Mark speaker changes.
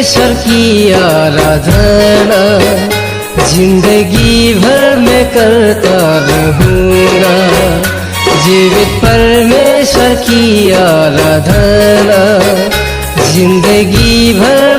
Speaker 1: परमेश्वर की आराधना जिंदगी भर में करता रहूँगा। जीवित परमेश्वर की आराधना जिंदगी भर